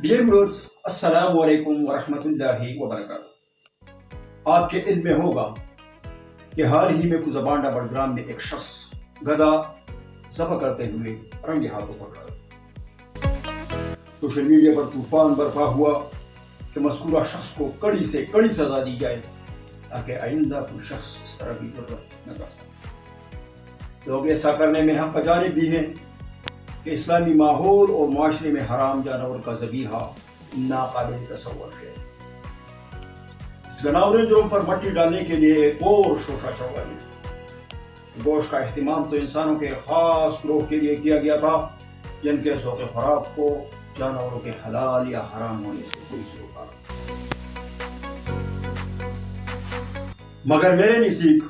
Dear viewers, السلام علیکم ورحمۃ اللہ وبرکاتہ۔ آپ کے علم میں ہوگا کہ حال ہی میں کوزبانڈا بڑگرام میں ایک شخص گدھا ذبح کرتے ہوئے رنگے ہاتھوں پکڑا۔ سوشل میڈیا پر طوفان برپا ہوا کہ مذکورہ شخص کو کڑی سے کڑی سزا دی جائے تاکہ آئندہ کوئی شخص اس طرح کی ضرورت نہ کر سکے۔ لوگ ایسا کرنے میں حق جانب بھی ہیں کہ اسلامی ماحول اور معاشرے میں حرام جانور کا ذبیحہ ناقابل تصور ہے۔ اس گناورے جرم پر مٹی ڈالنے کے لیے ایک اور شوشہ چوبائی ہے۔ گوشت کا اہتمام تو انسانوں کے خاص گروہ کے لیے کیا گیا تھا جن کے ذوق خوراک کو جانوروں کے حلال یا حرام ہونے سے کوئی روکا۔ مگر میرے نزدیک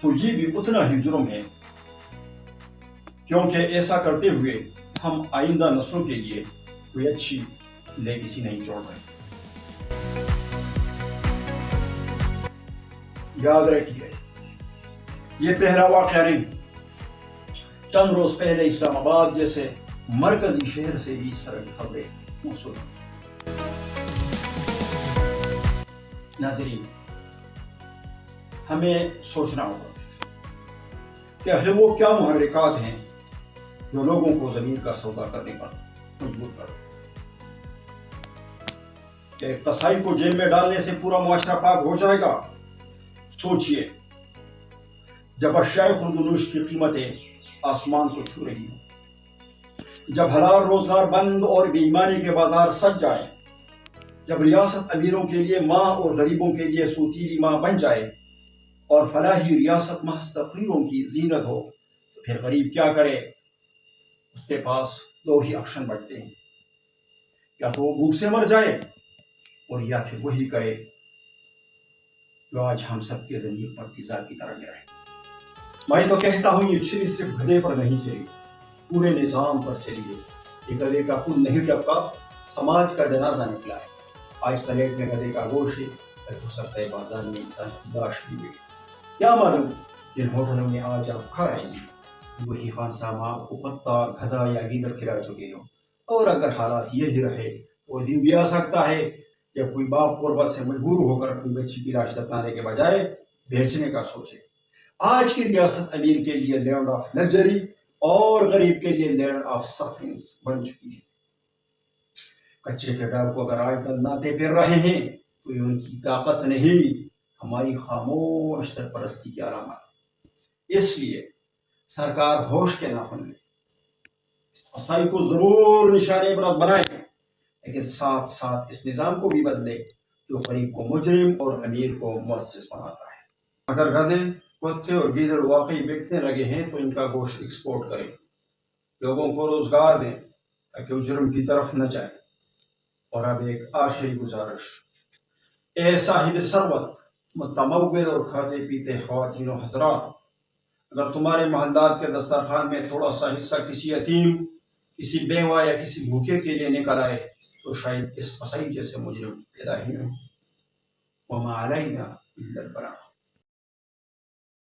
تو یہ بھی اتنا ہی جرم ہے، کیونکہ ایسا کرتے ہوئے ہم آئندہ نسلوں کے لیے کوئی اچھی لیگیسی نہیں چھوڑ رہے۔ یاد رکھیے، یہ پہلا واقعہ نہیں۔ چند روز پہلے اسلام آباد جیسے مرکزی شہر سے بھی اس طرح کی خبریں موصول ہیں۔ ناظرین، ہمیں سوچنا ہوگا کہ آخر وہ کیا محرکات ہیں جو لوگوں کو زمین کا سودا کرنے پر مجبور کر دیں۔ کہ قصائی کو جیل میں ڈالنے سے پورا معاشرہ پاک ہو جائے گا؟ سوچئے، جب اشیاء خوردونوش کی قیمتیں آسمان کو چھو رہی ہوں، جب حلال روزگار بند اور بے ایمانی کے بازار سج جائیں، جب ریاست امیروں کے لیے ماں اور غریبوں کے لیے سوتیلی ماں بن جائے اور فلاحی ریاست محض تقریروں کی زینت ہو، تو پھر غریب کیا کرے؟ اس کے پاس دو ہی آپشن بچتے ہیں، یا تو وہ بھوک سے مر جائے اور یا پھر وہی کرے جو آج ہم سب کے ذریعے پر تیزاب کی طرح گر رہے۔ میں تو کہتا ہوں یہ چھری صرف گدھے پر نہیں چلی، پورے نظام پر چلی ہے۔ یہ گدھے کا خون نہیں ٹپکا، سماج کا جنازہ نکلا ہے۔ آج پلیٹ میں گدھے کا گوشت ہے، ہو سکتا ہے بازار میں انسان کی لاش بھی ملے۔ کیا معلوم جن ہوٹلوں میں آج آپ کھا رہے ہیں وہی خان صاحب آپ کو کتا، گدھا یا گیدڑ کھلا چکے ہو۔ اور اگر حالات یہی رہے تو وہ دن بھی آ سکتا ہے جب کوئی باپ قربت سے مجبور ہو کر اپنی بچی کی لاش دفنانے کے بجائے بیچنے کا سوچے۔ آج کی ریاست امیر کے لیے لینڈ آف لگژری اور غریب کے لیے لینڈ آف سفرنگ بن چکی ہے۔ کچے کے ڈر کو اگر آج دنداتے پھر رہے ہیں تو یہ ان کی طاقت نہیں، ہماری خاموش سرپرستی کی علامت۔ اس لیے سرکار ہوش کے ناخن لے، قصائی کو ضرور نشان عبرت بنائے، لیکن ساتھ ساتھ اس نظام کو بھی بدلے جو غریب کو مجرم اور امیر کو مؤسس بناتا ہے۔ اگر گدھے، کتے اور گیدڑ واقعی بکنے لگے ہیں تو ان کا گوشت ایکسپورٹ کریں، لوگوں کو روزگار دیں تاکہ وہ جرم کی طرف نہ جائیں۔ اور اب ایک آخری گزارش، اے صاحب ثروت، متمول اور کھاتے پیتے خواتین و حضرات، اگر تمہارے محلات کے دسترخوان میں تھوڑا سا حصہ کسی یتیم، کسی بیوہ یا کسی بھوکے کے لیے نکل آئے تو شاید اس قصائی جیسے مجرم پیدا ہی نہ ہو۔ وما علینا الا البلاغ۔